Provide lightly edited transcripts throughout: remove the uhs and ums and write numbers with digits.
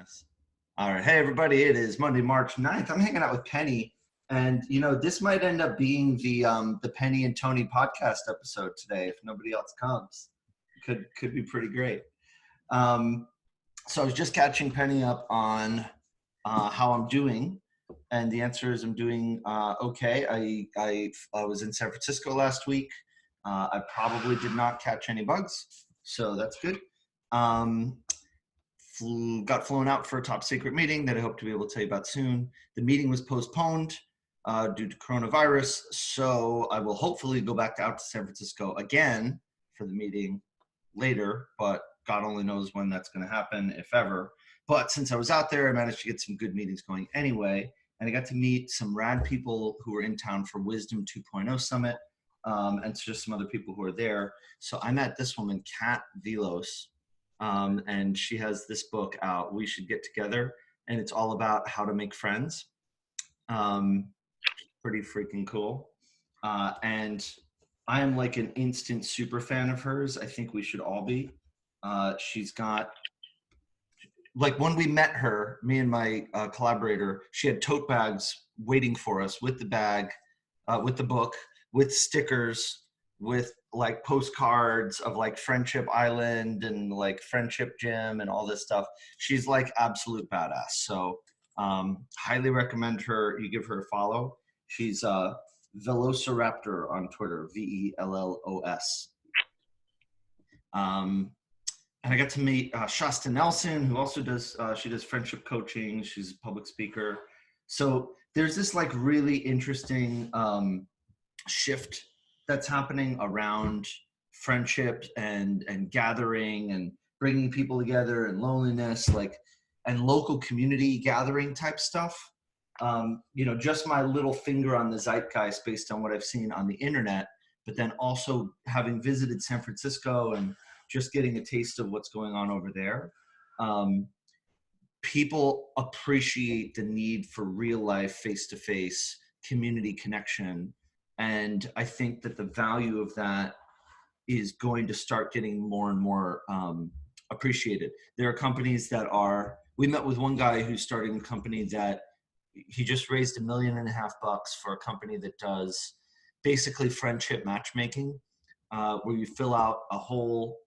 Yes. All right. Hey, everybody. It is Monday, March 9th. I'm hanging out with Penny. And, this might end up being the Penny and Tony podcast episode today if nobody else comes. Could be pretty great. So I was just catching Penny up on how I'm doing. And the answer is I'm doing okay. I was in San Francisco last week. I probably did not catch any bugs. So that's good. Got flown out for a top secret meeting that I hope to be able to tell you about soon. The meeting was postponed due to coronavirus, so I will hopefully go back out to San Francisco again for the meeting later, but God only knows when that's going to happen, if ever. But since I was out there, I managed to get some good meetings going anyway, and I got to meet some rad people who were in town for Wisdom 2.0 Summit, and just some other people who are there. So I met this woman, Kat Velos, and she has this book out, We Should Get Together, and it's all about how to make friends. Pretty freaking cool. And I am like an instant super fan of hers. I think we should all be. She's got, like when we met her, me and my collaborator, she had tote bags waiting for us with the bag, with the book, with stickers, with like postcards of like Friendship Island and like Friendship Gym and all this stuff. She's like absolute badass. So highly recommend her. You give her a follow. She's Velociraptor on Twitter, VELLOS. And I got to meet Shasta Nelson, who also does, she does friendship coaching. She's a public speaker. So there's this like really interesting shift that's happening around friendship and gathering and bringing people together and loneliness, like, and local community gathering type stuff. Just my little finger on the zeitgeist based on what I've seen on the internet, but then also having visited San Francisco and just getting a taste of what's going on over there. People appreciate the need for real life, face-to-face community connection. And I think that the value of that is going to start getting more and more appreciated. There are companies that are, we met with one guy who's starting a company that he just raised $1.5 million for a company that does basically friendship matchmaking, where you fill out a whole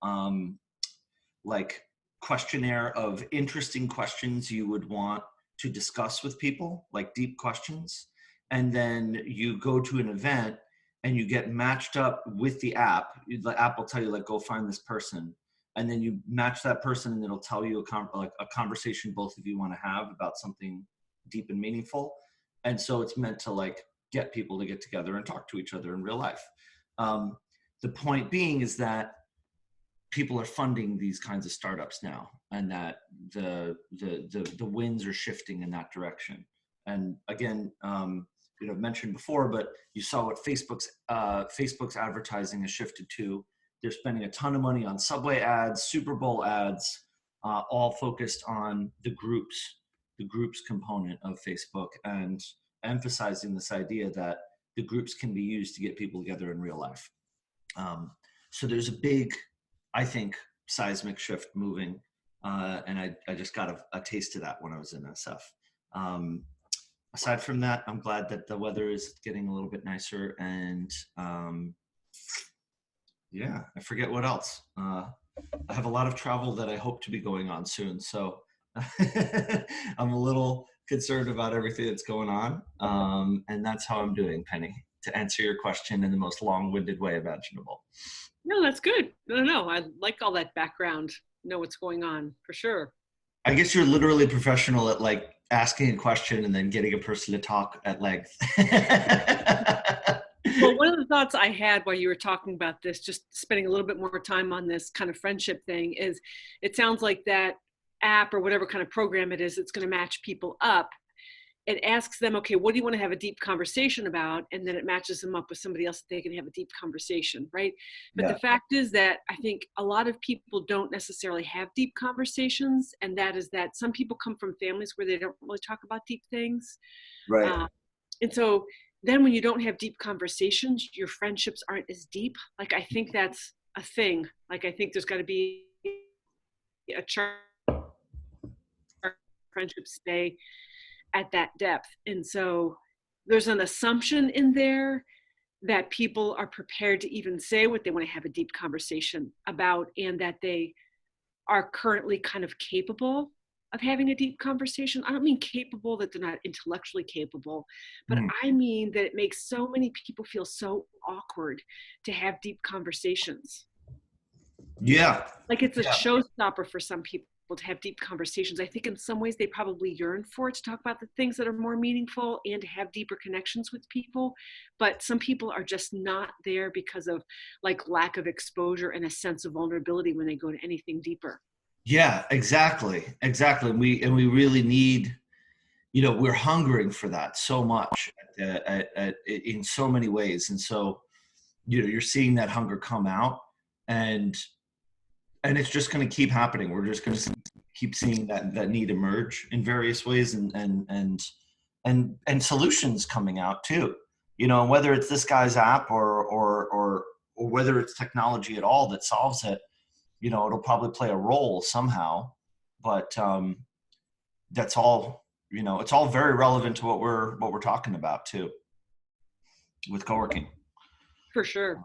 like questionnaire of interesting questions you would want to discuss with people, like deep questions. And then you go to an event and you get matched up with the app. The app will tell you, like, go find this person. And then you match that person and it'll tell you a conversation both of you want to have about something deep and meaningful. And so it's meant to like get people to get together and talk to each other in real life. The point being is that people are funding these kinds of startups now, and that the winds are shifting in that direction. And again, mentioned before, but you saw what Facebook's advertising has shifted to. They're spending a ton of money on Subway ads, Super Bowl ads, all focused on the groups component of Facebook, and emphasizing this idea that the groups can be used to get people together in real life. So there's a big, I think, seismic shift moving, and I just got a taste of that when I was in SF. Aside from that, I'm glad that the weather is getting a little bit nicer, and I forget what else. I have a lot of travel that I hope to be going on soon, so I'm a little concerned about everything that's going on, and that's how I'm doing, Penny, to answer your question in the most long-winded way imaginable. No, that's good. No, I like all that background, know what's going on, for sure. I guess you're literally a professional at like asking a question and then getting a person to talk at length. Well, one of the thoughts I had while you were talking about this, just spending a little bit more time on this kind of friendship thing, is it sounds like that app or whatever kind of program it is, it's going to match people up. It asks them, okay, what do you want to have a deep conversation about? And then it matches them up with somebody else that they can have a deep conversation, right? But the fact is that I think a lot of people don't necessarily have deep conversations. And that is that some people come from families where they don't really talk about deep things. Right. And so then when you don't have deep conversations, your friendships aren't as deep. Like, I think that's a thing. Like, I think there's got to be a chart friendships stay at that depth. And so there's an assumption in there that people are prepared to even say what they want to have a deep conversation about, and that they are currently kind of capable of having a deep conversation. I don't mean capable that they're not intellectually capable, but Mm. I mean that it makes so many people feel so awkward to have deep conversations. Yeah. Like it's a Yeah. showstopper for some people to have deep conversations. I think in some ways they probably yearn for it, to talk about the things that are more meaningful and to have deeper connections with people. But some people are just not there because of like lack of exposure and a sense of vulnerability when they go to anything deeper. Yeah, exactly. Exactly. We really need, we're hungering for that so much in so many ways. And so, you're seeing that hunger come out, and it's just going to keep happening. We're just going to keep seeing that need emerge in various ways, and solutions coming out too. Whether it's this guy's app or whether it's technology at all that solves it, it'll probably play a role somehow. But that's all. It's all very relevant to what we're talking about too with co-working. For sure.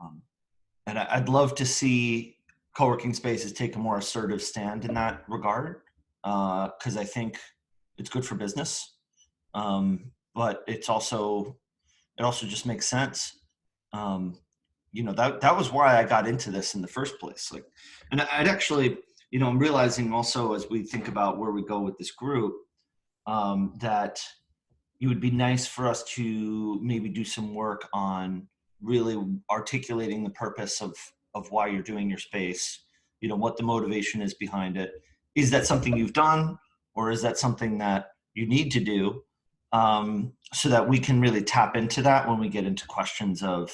And I'd love to see co-working spaces take a more assertive stand in that regard, because I think it's good for business, but it also just makes sense. That was why I got into this in the first place. Like, and I'd actually, I'm realizing also as we think about where we go with this group, that it would be nice for us to maybe do some work on really articulating the purpose of why you're doing your space, what the motivation is behind it. Is that something you've done, or is that something that you need to do, so that we can really tap into that when we get into questions of,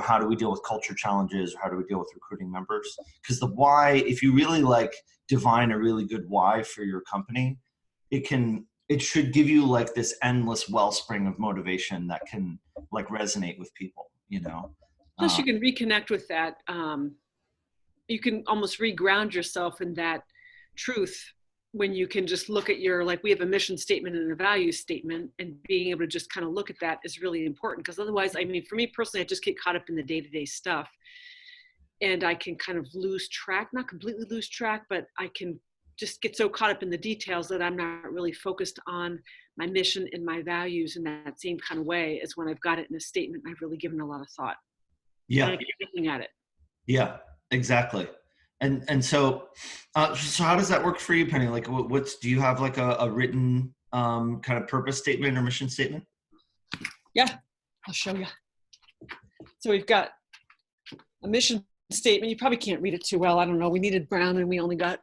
how do we deal with culture challenges, or how do we deal with recruiting members? Because the why, if you really like divine a really good why for your company, it should give you like this endless wellspring of motivation that can like resonate with people. Plus you can reconnect with that. You can almost reground yourself in that truth when you can just look at we have a mission statement and a value statement, and being able to just kind of look at that is really important. Because otherwise, I mean, for me personally, I just get caught up in the day-to-day stuff, and I can kind of lose track, not completely lose track, but I can just get so caught up in the details that I'm not really focused on my mission and my values in that same kind of way as when I've got it in a statement. I've really given a lot of thought. Yeah. And I keep looking at it. Yeah, exactly. And so how does that work for you, Penny? Like, do you have like a written kind of purpose statement or mission statement? Yeah, I'll show you. So we've got a mission statement. You probably can't read it too well. I don't know. We needed brown and we only got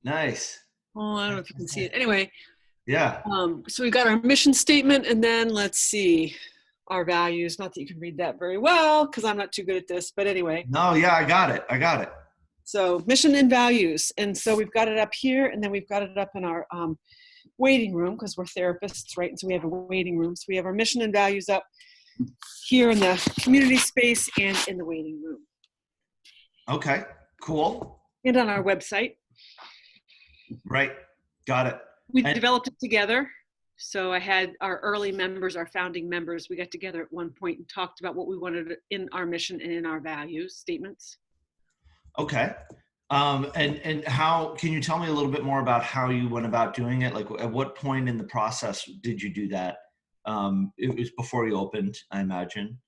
Nice. Oh, I don't know if you can see it. Anyway. Yeah. So we got our mission statement, and then let's see our values. Not that you can read that very well because I'm not too good at this, but anyway. No, yeah, I got it. So mission and values. And so we've got it up here, and then we've got it up in our waiting room because we're therapists, right? And so we have a waiting room. So we have our mission and values up here in the community space and in the waiting room. Okay, cool. And on our website. Right, got it. We developed it together. So I had our early members, our founding members, we got together at one point and talked about what we wanted in our mission and in our values statements. Okay. And how, can you tell me a little bit more about how you went about doing it? Like, at what point in the process did you do that? It was before you opened, I imagine.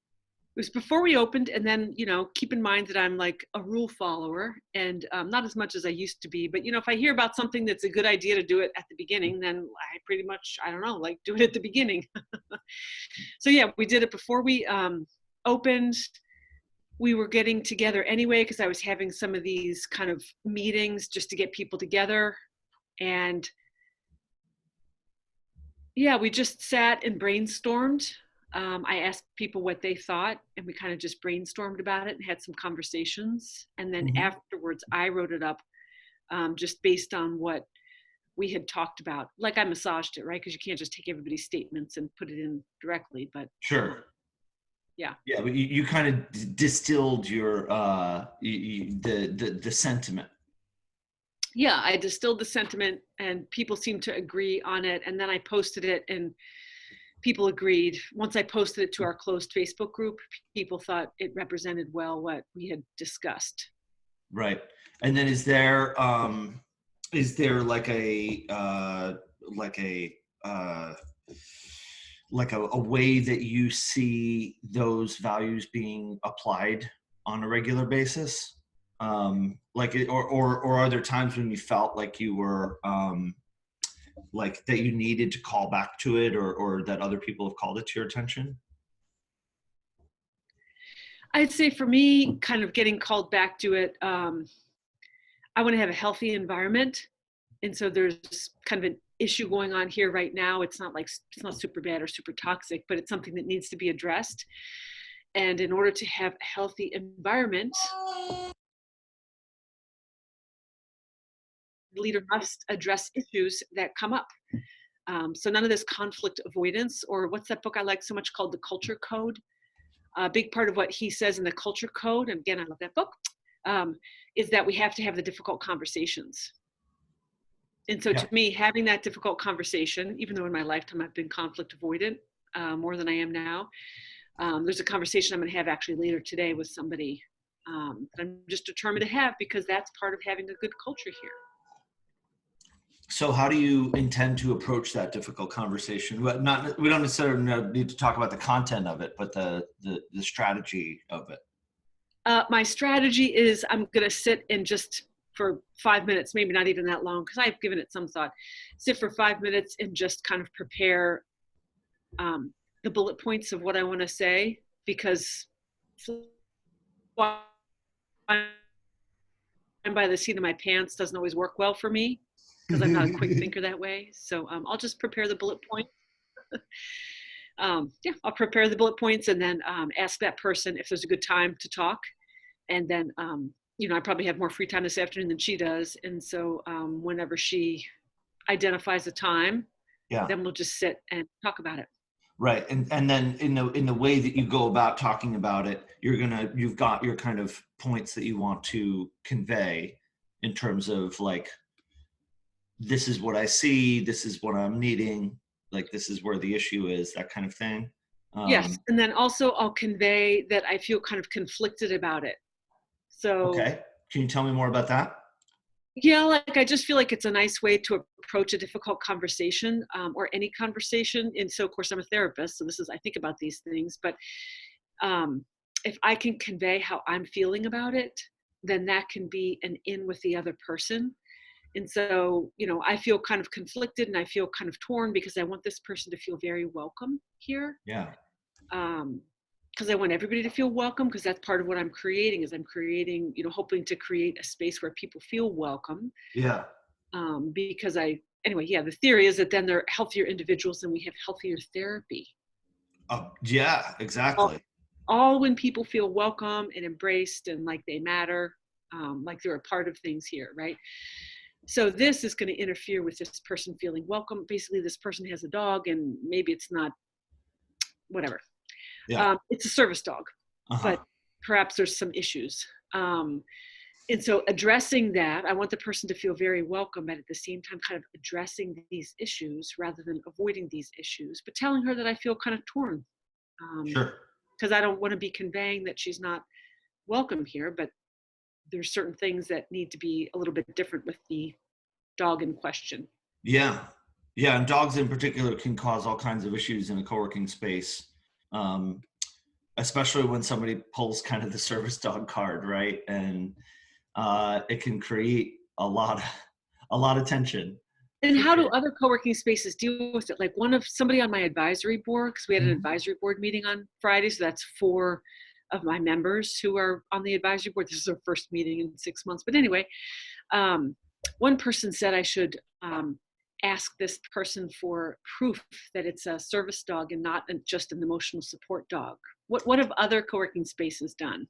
It was before we opened, and then, keep in mind that I'm like a rule follower, and not as much as I used to be, but if I hear about something that's a good idea to do it at the beginning, then I pretty much, I don't know, like do it at the beginning. So yeah, we did it before we opened. We were getting together anyway, because I was having some of these kind of meetings just to get people together. And yeah, we just sat and brainstormed. I asked people what they thought, and we kind of just brainstormed about it and had some conversations. And then afterwards, I wrote it up just based on what we had talked about. Like I massaged it, right? Because you can't just take everybody's statements and put it in directly. But sure. Yeah. Yeah, but you kind of distilled your the sentiment. yeah, I distilled the sentiment and people seemed to agree on it. And then I posted it and people agreed. Once I posted it to our closed Facebook group, people thought it represented well what we had discussed. Right. And then is there like a uh, a way that you see those values being applied on a regular basis? Or are there times when you felt like you were like that you needed to call back to it, or that other people have called it to your attention? I'd say for me, kind of getting called back to it, I want to have a healthy environment. And so there's kind of an issue going on here right now. It's not like it's not super bad or super toxic, but it's something that needs to be addressed. And in order to have a healthy environment, the leader must address issues that come up. So none of this conflict avoidance, or what's that book I like so much called The Culture Code? A big part of what he says in the Culture Code, and again, I love that book, is that we have to have the difficult conversations. And so Yeah. to me, having that difficult conversation, even though in my lifetime I've been conflict avoidant more than I am now, there's a conversation I'm going to have actually later today with somebody that I'm just determined to have, because that's part of having a good culture here. So how do you intend to approach that difficult conversation? Well, not, we don't necessarily need to talk about the content of it, but the strategy of it. My strategy is I'm going to sit and just for 5 minutes, maybe not even that long, because I've given it some thought, sit for 5 minutes and just kind of prepare the bullet points of what I want to say, because by the seat of my pants doesn't always work well for me, because I'm not a quick thinker that way. So I'll just prepare the bullet points. Yeah, I'll prepare the bullet points and then ask that person if there's a good time to talk. And then, I probably have more free time this afternoon than she does. And so whenever she identifies a time, Yeah. then we'll just sit and talk about it. Right. And then in the way that you go about talking about it, you've got your kind of points that you want to convey in terms of like, this is what I see, this is what I'm needing, like this is where the issue is, that kind of thing. Yes. And then also I'll convey that I feel kind of conflicted about it. So Okay. Can you tell me more about that? yeah, like I just feel like it's a nice way to approach a difficult conversation, or any conversation. And so, of course, I'm a therapist, so I think about these things. But if I can convey how I'm feeling about it, then that can be an in with the other person. And so, I feel kind of conflicted and I feel kind of torn, because I want this person to feel very welcome here. Yeah. Because I want everybody to feel welcome, because that's part of what I'm creating, is I'm creating, hoping to create a space where people feel welcome. Yeah. Because anyway, yeah, the theory is that then they're healthier individuals and we have healthier therapy. Yeah, All, exactly. all when people feel welcome and embraced and like they matter, like they're a part of things here, right? So this is going to interfere with this person feeling welcome. Basically, this person has a dog and maybe it's not, whatever. Yeah. It's a service dog, Uh-huh. but perhaps there's some issues. And so addressing that, I want the person to feel very welcome, but at the same time kind of addressing these issues rather than avoiding these issues, but telling her that I feel kind of torn, Sure. because I don't want to be conveying that she's not welcome here, but there's certain things that need to be a little bit different with the dog in question. Yeah. Yeah. And dogs in particular can cause all kinds of issues in a co-working space. Um, Especially when somebody pulls kind of the service dog card, right? And it can create a lot of tension. And For how do sure. other co-working spaces deal with it? Like somebody on my advisory board, because we had an Mhm. advisory board meeting on Friday, so that's 4 of my members who are on the advisory board. This is our first meeting in 6 months. But anyway, one person said I should ask this person for proof that it's a service dog and not just an emotional support dog. What have other co-working spaces done?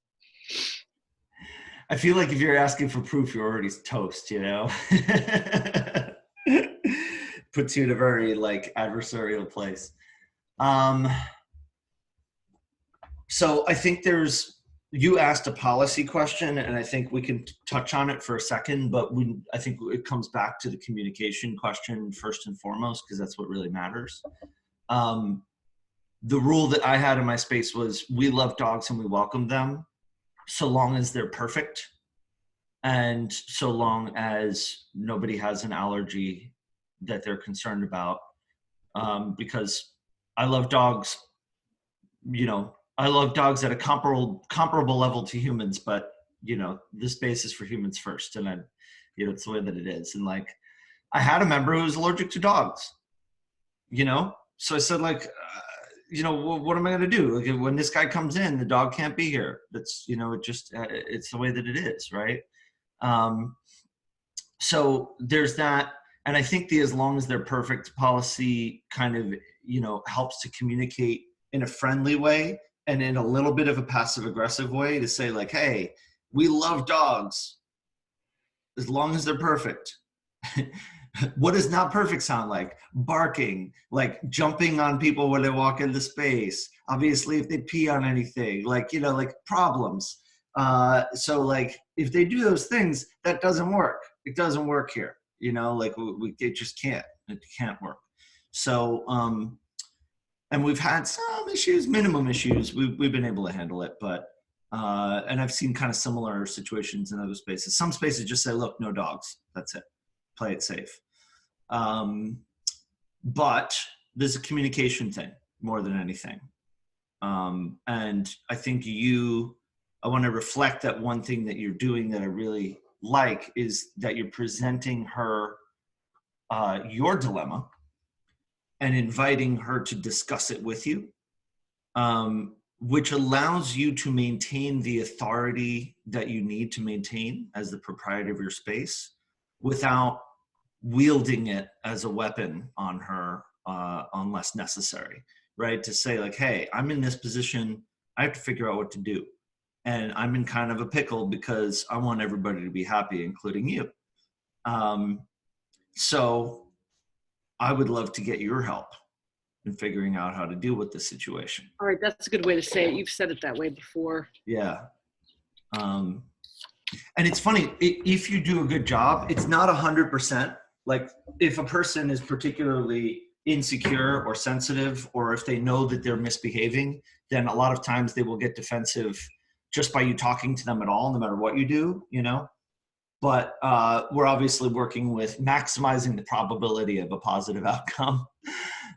I feel like if you're asking for proof, you're already toast, you know? Puts you in a very like adversarial place. Um, so I think there's You asked a policy question, and I think we can touch on it for a second, but I think it comes back to the communication question first and foremost, because that's what really matters. Um, the rule that I had in my space was we love dogs and we welcome them so long as they're perfect and so long as nobody has an allergy that they're concerned about. Because I love dogs, I love dogs at a comparable level to humans, but this space is for humans first, and it's the way that it is. And like, I had a member who was allergic to dogs, so I said like, what am I going to do? Like, when this guy comes in, the dog can't be here. That's, it's the way that it is. Right. Um, so there's that. And I think the as long as they're perfect policy kind of, helps to communicate in a friendly way and in a little bit of a passive aggressive way to say like, hey, we love dogs as long as they're perfect. What does not perfect sound like? Barking, like jumping on people when they walk into space. Obviously, if they pee on anything, like problems. So like if they do those things, that doesn't work. It doesn't work here. It just can't. It can't work. So and we've had some issues, minimum issues. We've been able to handle it, but and I've seen kind of similar situations in other spaces. Some spaces just say, look, no dogs. That's it. Play it safe. But there's a communication thing more than anything. And I think I want to reflect that one thing that you're doing that I really like is that you're presenting her your dilemma and inviting her to discuss it with you, which allows you to maintain the authority that you need to maintain as the proprietor of your space without wielding it as a weapon on her unless necessary, right? To say like, hey, I'm in this position, I have to figure out what to do. And I'm in kind of a pickle because I want everybody to be happy, including you. So I would love to get your help in figuring out how to deal with this situation. All right, that's a good way to say it. You've said it that way before. Yeah. And it's funny, if you do a good job, it's not 100%. Like if a person is particularly insecure or sensitive, or if they know that they're misbehaving, then a lot of times they will get defensive just by you talking to them at all, no matter what you do, But we're obviously working with maximizing the probability of a positive outcome.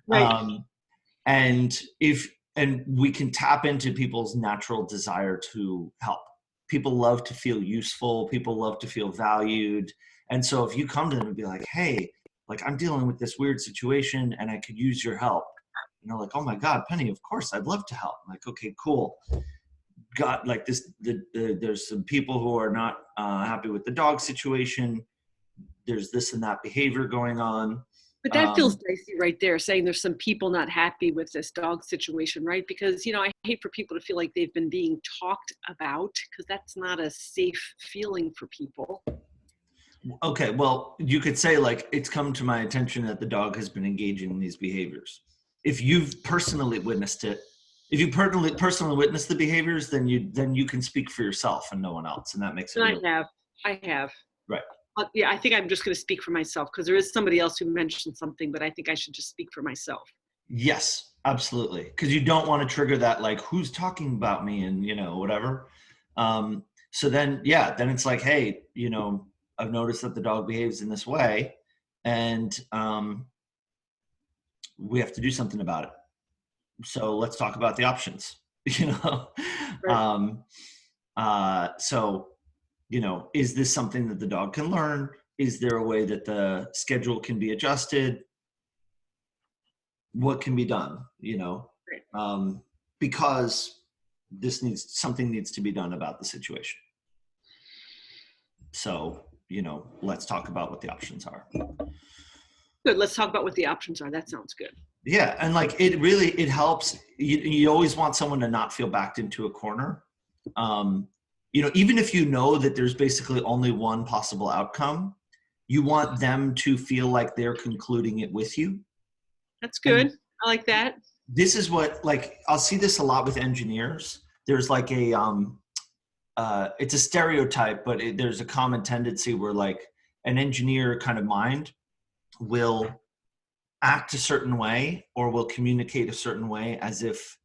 Right. And we can tap into people's natural desire to help. People love to feel useful. People love to feel valued. And so if you come to them and be like, hey, like I'm dealing with this weird situation and I could use your help. And they're like, oh my God, Penny, of course, I'd love to help. I'm like, okay, cool. Got like this, there's some people who are not happy with the dog situation. There's this and that behavior going on. But that feels dicey right there, saying there's some people not happy with this dog situation, right? Because, I hate for people to feel like they've been being talked about, because that's not a safe feeling for people. Okay, well, you could say like, it's come to my attention that the dog has been engaging in these behaviors. If you've personally witnessed it, if you personally witnessed the behaviors, then you can speak for yourself and no one else, and that makes it. I have. Right. Yeah, I think I'm just going to speak for myself because there is somebody else who mentioned something, but I think I should just speak for myself. Yes, absolutely. Because you don't want to trigger that, like, who's talking about me and, whatever. So then it's like, hey, I've noticed that the dog behaves in this way and we have to do something about it. So let's talk about the options, Right. So, is this something that the dog can learn? Is there a way that the schedule can be adjusted? What can be done, Right. because something needs to be done about the situation. So, let's talk about what the options are. Good. Let's talk about what the options are. That sounds good. Yeah. And like, it helps. You always want someone to not feel backed into a corner. Even if you know that there's basically only one possible outcome, you want them to feel like they're concluding it with you. That's good. And I like that. This is what, like, I'll see this a lot with engineers. There's like it's a stereotype, but there's a common tendency where like an engineer kind of mind will act a certain way or will communicate a certain way as if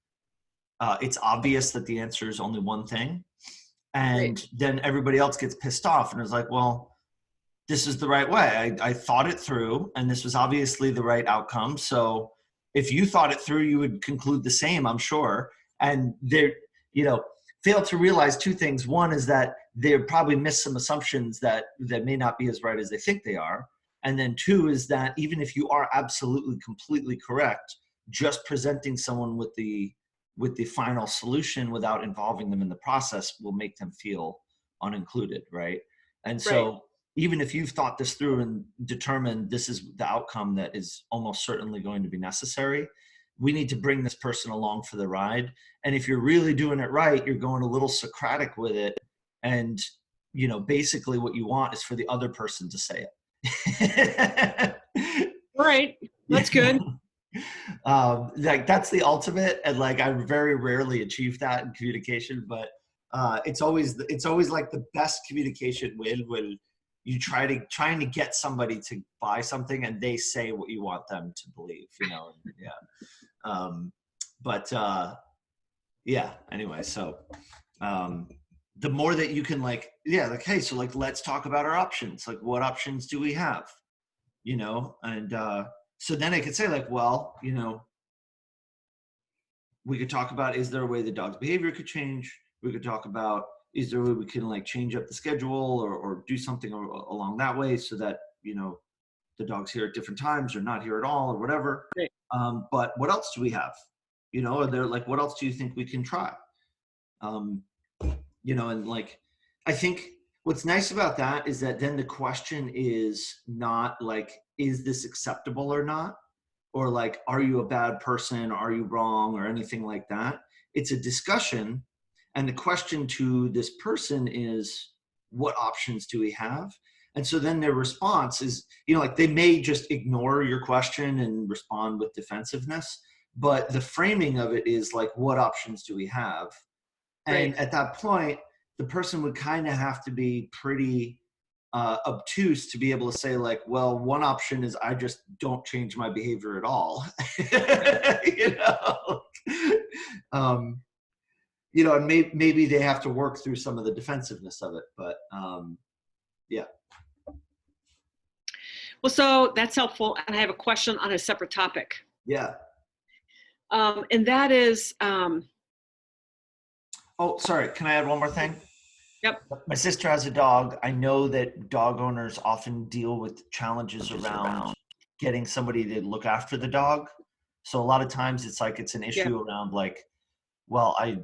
it's obvious that the answer is only one thing. Right. And then everybody else gets pissed off and is like, well, this is the right way. I thought it through and this was obviously the right outcome. So if you thought it through, you would conclude the same, I'm sure. And they're, fail to realize two things. One is that they probably missed some assumptions that may not be as right as they think they are. And then two is that even if you are absolutely completely correct, just presenting someone with the final solution without involving them in the process will make them feel unincluded, right? And Right. so even if you've thought this through and determined this is the outcome that is almost certainly going to be necessary, we need to bring this person along for the ride. And if you're really doing it right, you're going a little Socratic with it. And, basically what you want is for the other person to say it. All right. That's good. Like that's the ultimate. And like, I very rarely achieve that in communication, but it's always like the best communication win when you trying to get somebody to buy something and they say what you want them to believe, yeah. But yeah, anyway, so the more that you can like, yeah, like, hey, so like, let's talk about our options. Like, what options do we have? And so then I could say like, well, we could talk about, is there a way the dog's behavior could change? We could talk about, is there a way we can like change up the schedule or do something along that way so that, the dog's here at different times or not here at all or whatever. Right. But what else do we have? Are there like, what else do you think we can try? And like, I think what's nice about that is that then the question is not like, is this acceptable or not? Or like, are you a bad person? Are you wrong? Or anything like that. It's a discussion. And the question to this person is, what options do we have? And so then their response is, like they may just ignore your question and respond with defensiveness, but the framing of it is like, what options do we have? And Right. at that point, the person would kind of have to be pretty obtuse to be able to say like, well, one option is I just don't change my behavior at all. you know, and maybe they have to work through some of the defensiveness of it, but yeah. Well, so that's helpful. And I have a question on a separate topic. Yeah. And that is, Oh, sorry. Can I add one more thing? yep. My sister has a dog. I know that dog owners often deal with challenges around getting somebody to look after the dog. So a lot of times it's like, it's an Yeah. issue around like, well, I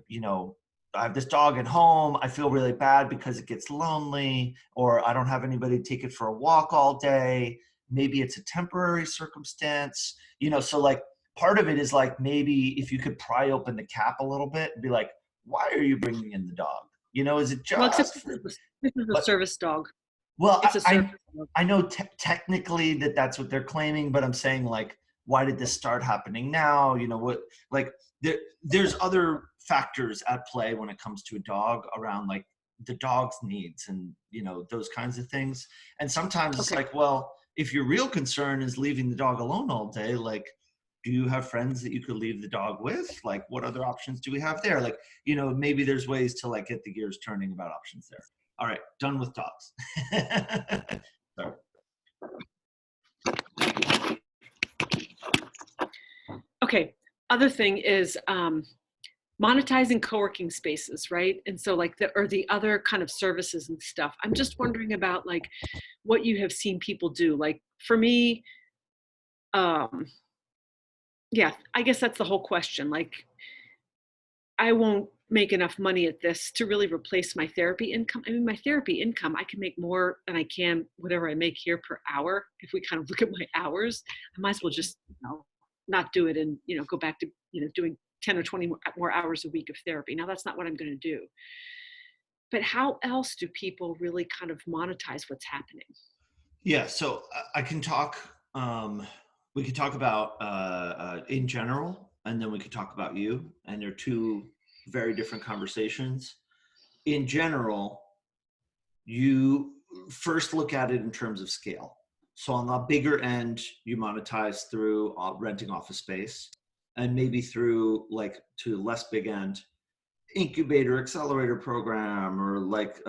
have this dog at home. I feel really bad because it gets lonely, or I don't have anybody to take it for a walk all day. Maybe it's a temporary circumstance, so like part of it is like, maybe if you could pry open the cap a little bit and be like, why are you bringing in the dog? Is it Well, except just for, this is a but, service dog. well, It's a service dog. I know technically that's what they're claiming, but I'm saying like, why did this start happening now? What, like there's other factors at play when it comes to a dog around like the dog's needs and, those kinds of things. And sometimes it's Okay. like, well, if your real concern is leaving the dog alone all day, like, do you have friends that you could leave the dog with? Like, what other options do we have there? Like, maybe there's ways to like get the gears turning about options there. All right, done with dogs. Sorry. Okay. Other thing is monetizing co-working spaces, right? And so like the other kind of services and stuff. I'm just wondering about like what you have seen people do. Like for me, yeah, I guess that's the whole question. Like I won't make enough money at this to really replace my therapy income. I mean, my therapy income, I can make more than I can whatever I make here per hour. If we kind of look at my hours, I might as well just, not do it and, go back to, doing 10 or 20 more hours a week of therapy. Now that's not what I'm going to do. But how else do people really kind of monetize what's happening? Yeah, so I can talk. We could talk about in general, and then we could talk about you. And they're two very different conversations. in general, you first look at it in terms of scale. So on the bigger end, you monetize through renting office space, and maybe through like to less big end, incubator accelerator program, or like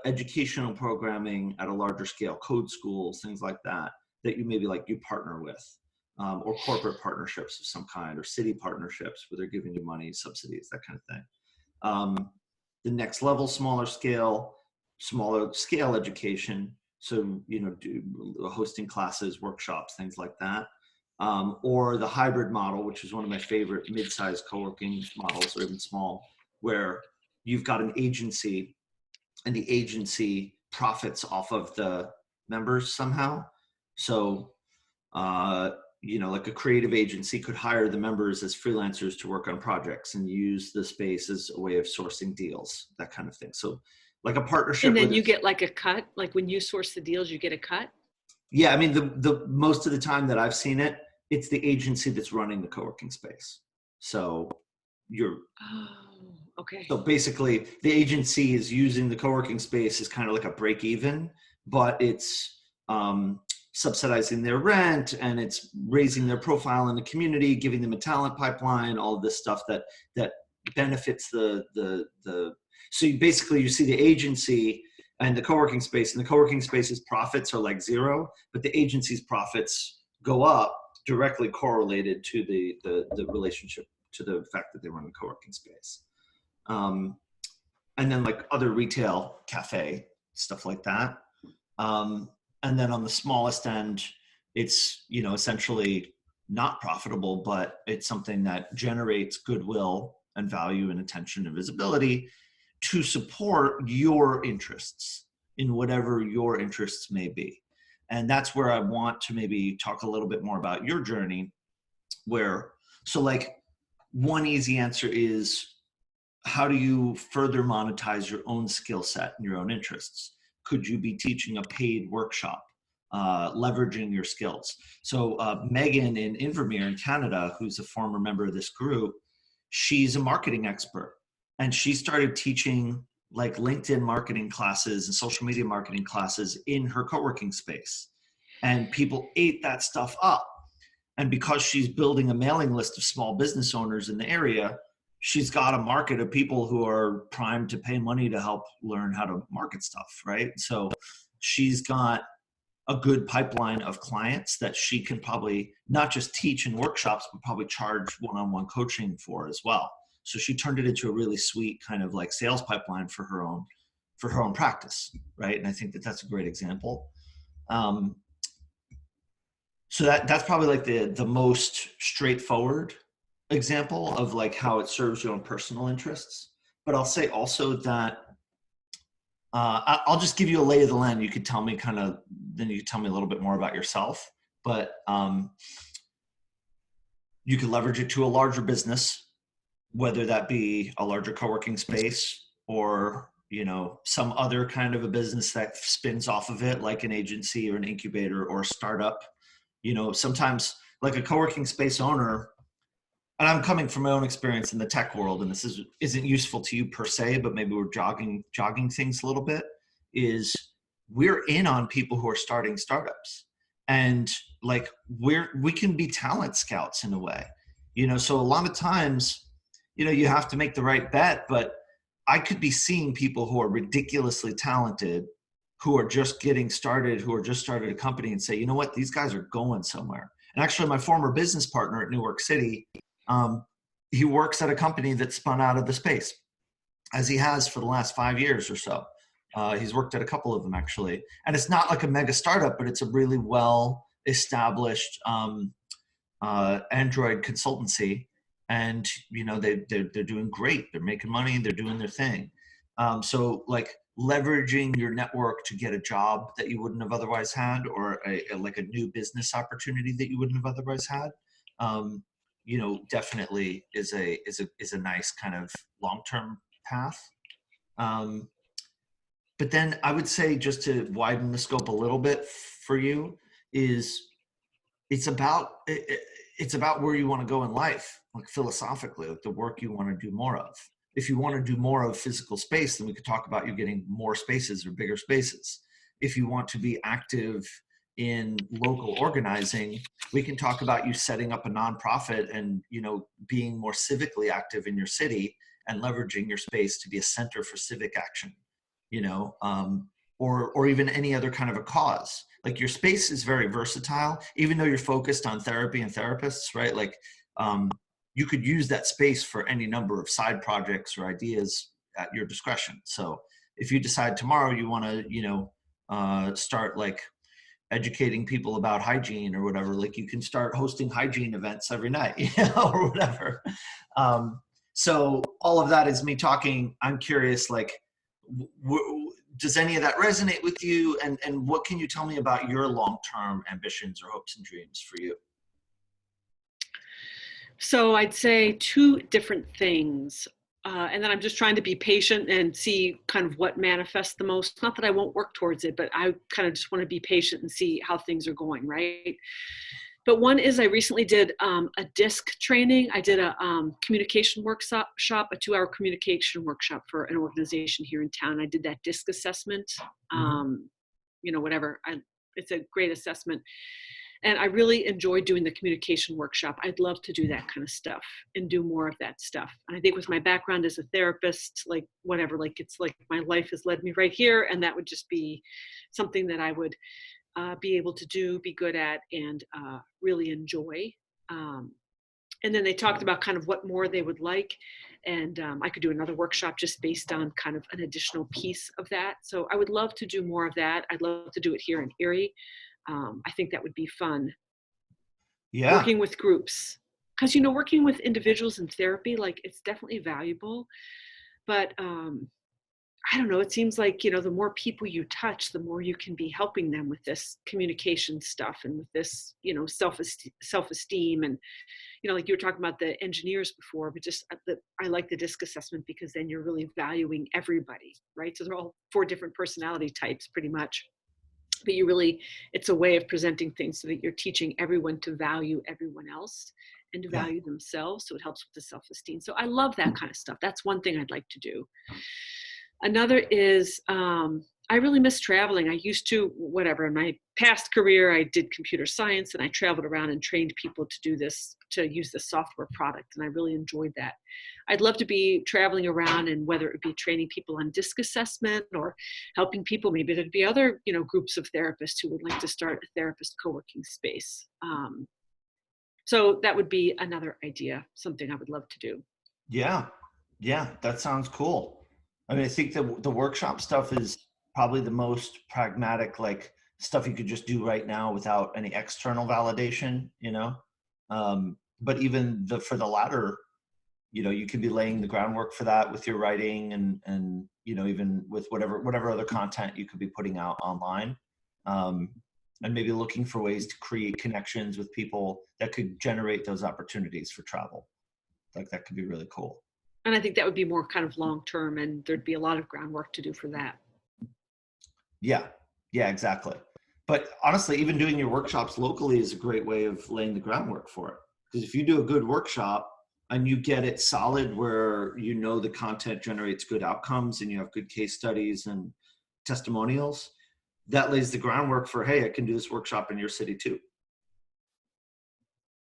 educational programming at a larger scale, code schools, things like that, that you maybe like you partner with, or corporate partnerships of some kind, or city partnerships where they're giving you money, subsidies, that kind of thing. The next level, smaller scale education. So, hosting classes, workshops, things like that. Or the hybrid model, which is one of my favorite mid-sized co-working models, or even small, where you've got an agency and the agency profits off of the members somehow. So, like a creative agency could hire the members as freelancers to work on projects and use the space as a way of sourcing deals, that kind of thing. So like a And partnership then with you it. get like a cut, like when you source the deals, you get a cut. Yeah, I mean, the most of the time that I've seen it, it's the agency that's running the co-working space. So you're Oh, okay. so basically the agency is using the co-working space as kind of like a break even, but it's subsidizing their rent, and it's raising their profile in the community, giving them a talent pipeline, all of this stuff that benefits the so you see the agency and the co-working space, and the co-working space's profits are like zero, but the agency's profits go up, directly correlated to the relationship, to the fact that they run a co-working space. um, and then like other retail, cafe, stuff like that. um, and then on the smallest end, it's essentially not profitable, but it's something that generates goodwill and value and attention and visibility to support your interests in whatever your interests may be. And that's where I want to maybe talk a little bit more about your journey, where so like one easy answer is, how do you further monetize your own skill set and your own interests? Could you be teaching a paid workshop, leveraging your skills? So Megan in Invermere in Canada, who's a former member of this group, she's a marketing expert, and she started teaching like LinkedIn marketing classes and social media marketing classes in her co-working space, and people ate that stuff up. And because she's building a mailing list of small business owners in the area, she's got a market of people who are primed to pay money to help learn how to market stuff, right? So she's got a good pipeline of clients that she can probably not just teach in workshops, but probably charge one-on-one coaching for as well. So she turned it into a really sweet kind of like sales pipeline for her own practice, right? And I think that that's a great example. So that's probably like the most straightforward example of like how it serves your own personal interests. But I'll say also that I'll just give you a lay of the land. You could tell me then you could tell me a little bit more about yourself. But you could leverage it to a larger business, whether that be a larger co-working space, or some other kind of a business that spins off of it, like an agency or an incubator or a startup. Sometimes like a co-working space owner, and I'm coming from my own experience in the tech world, and this isn't useful to you per se, but maybe we're jogging things a little bit, is we're in on people who are starting startups. And like we can be talent scouts in a way. So a lot of times, you have to make the right bet, but I could be seeing people who are ridiculously talented, who are just getting started, who are just started a company, and say, you know what, these guys are going somewhere. And actually, my former business partner at New York City, he works at a company that spun out of the space, as he has for the last 5 years or so. He's worked at a couple of them actually, and it's not like a mega startup, but it's a really well established Android consultancy, and they're doing great. They're making money. They're doing their thing. So like leveraging your network to get a job that you wouldn't have otherwise had, or like a new business opportunity that you wouldn't have otherwise had. Definitely is a nice kind of long-term path. But then I would say, just to widen the scope a little bit for you, is it's about where you want to go in life, like philosophically, like the work you want to do more of. If you want to do more of physical space, then we could talk about you getting more spaces or bigger spaces. If you want to be active in local organizing, we can talk about you setting up a nonprofit and, you know, being more civically active in your city and leveraging your space to be a center for civic action, you know, or even any other kind of a cause. Like your space is very versatile, even though you're focused on therapy and therapists, right? Like you could use that space for any number of side projects or ideas at your discretion. So if you decide tomorrow you want to, you know, start like educating people about hygiene or whatever, like you can start hosting hygiene events every night, you know, or whatever. So all of that is me talking. I'm curious, like, does any of that resonate with you? And what can you tell me about your long-term ambitions or hopes and dreams for you? So I'd say two different things. And then I'm just trying to be patient and see kind of what manifests the most. Not that I won't work towards it, but I kind of just want to be patient and see how things are going, right? But one is I recently did a DISC training. I did a communication workshop, a 2-hour communication workshop for an organization here in town. I did that DISC assessment, you know, whatever. It's a great assessment. And I really enjoyed doing the communication workshop. I'd love to do that kind of stuff and do more of that stuff. And I think with my background as a therapist, like whatever, like it's like my life has led me right here. And that would just be something that I would be able to do, be good at, and really enjoy. And then they talked about kind of what more they would like. And I could do another workshop just based on kind of an additional piece of that. So I would love to do more of that. I'd love to do it here in Erie. I think that would be fun. Yeah. Working with groups. Because, you know, working with individuals in therapy, like it's definitely valuable. But I don't know, it seems like, you know, the more people you touch, the more you can be helping them with this communication stuff and with this, you know, self-esteem. And, you know, like you were talking about the engineers before, but just I like the DISC assessment because then you're really valuing everybody, right? So they're all 4 different personality types pretty much. But you really, it's a way of presenting things so that you're teaching everyone to value everyone else and to Yeah. value themselves. So it helps with the self-esteem. So I love that kind of stuff. That's one thing I'd like to do. Another is I really miss traveling. I used to, whatever, in my past career, I did computer science and I traveled around and trained people to do this, to use this software product. And I really enjoyed that. I'd love to be traveling around, and whether it would be training people on DISC assessment or helping people, maybe there'd be other, you know, groups of therapists who would like to start a therapist co-working space. So that would be another idea, something I would love to do. Yeah. Yeah. That sounds cool. I mean, I think the workshop stuff is probably the most pragmatic, like stuff you could just do right now without any external validation, you know? But even for the latter, you know, you could be laying the groundwork for that with your writing and, you know, even with whatever other content you could be putting out online. And maybe looking for ways to create connections with people that could generate those opportunities for travel. Like that could be really cool. And I think that would be more kind of long-term, and there'd be a lot of groundwork to do for that. Yeah. Yeah, exactly. But honestly, even doing your workshops locally is a great way of laying the groundwork for it. Because if you do a good workshop and you get it solid where you know the content generates good outcomes and you have good case studies and testimonials, that lays the groundwork for, hey, I can do this workshop in your city too.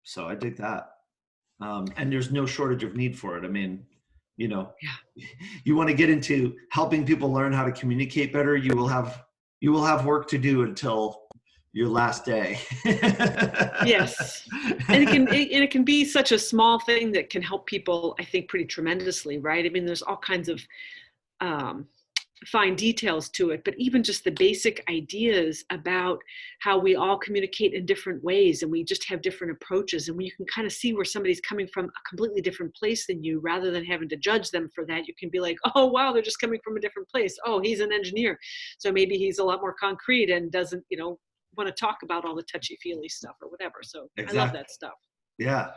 So I dig that. And there's no shortage of need for it. I mean, you know, Yeah. you want to get into helping people learn how to communicate better, you will have work to do until your last day. Yes. And it can be such a small thing that can help people, I think, pretty tremendously, right? I mean, there's all kinds of fine details to it, but even just the basic ideas about how we all communicate in different ways and we just have different approaches. And when you can kind of see where somebody's coming from a completely different place than you, rather than having to judge them for that, you can be like, oh, wow, they're just coming from a different place. Oh, he's an engineer. So maybe he's a lot more concrete and doesn't, you know, want to talk about all the touchy-feely stuff or whatever. So I love Exactly. that stuff. Yeah.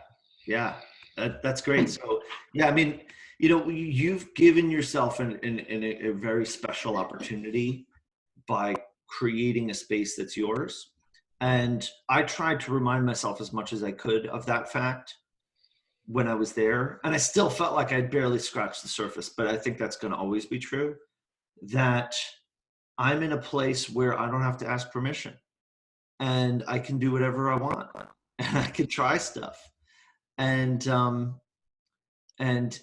Yeah. That's great. So, yeah, I mean, you know, you've given yourself a very special opportunity by creating a space that's yours. And I tried to remind myself as much as I could of that fact. when I was there, and I still felt like I'd barely scratched the surface, but I think that's going to always be true, that I'm in a place where I don't have to ask permission and I can do whatever I want and I can try stuff. And and